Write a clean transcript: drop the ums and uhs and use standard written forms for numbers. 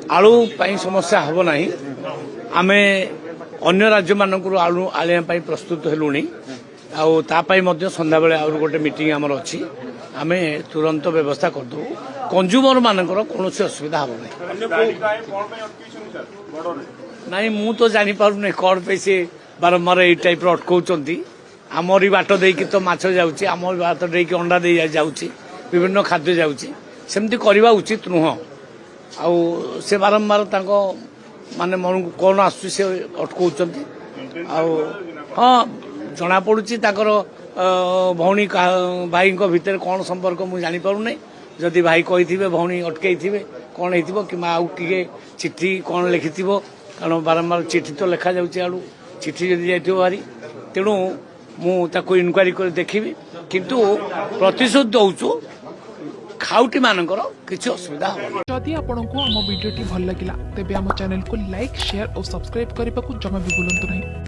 आलू समस्या हम ना आम अन्य राज्य मानक आलू आने प्रस्तुत हेलुणी आपाई सन्ध्या बेले आउ गोटे मीटिंग आमर अच्छी आम तुरंत व्यवस्था करदे कंज्यूमर मानकर कौन असुविधा हम ना मु तो जापार कौन पे सी बारंबार यही टाइप अटकाउंट आमरी बाट देकी तो माछ जाऊँगी आमरी बाट देकी अंडा दे जाऊँगी विभिन्न खाद्य जाऊँगी सेमती करवा उचित नुह आउ से बारंबार माने मन को कौन आसुची से अटकाउंट हाँ जना पड़ुची भौणी भाई भितर कौन संपर्क मुझे जापारूना जदि भाई कही भौणी अटकई थे कौन हो कि आउ किए चिट्ठी कौन लिखि कारण बारंबार चिट्ठी तो लिखा जाऊँगी आड़ू चिट्ठी जदि जाइए भारी तेणु मुझे इनक्वारी कर देखी किंतु प्रतिशोध दौचु खाउटी मानकर किसी असुविधा हो जदि आपंक आम भिडी भल लगा तेब आम चैनल को लाइक शेयर और सब्सक्राइब करने को जमा भी भूलु नहीं।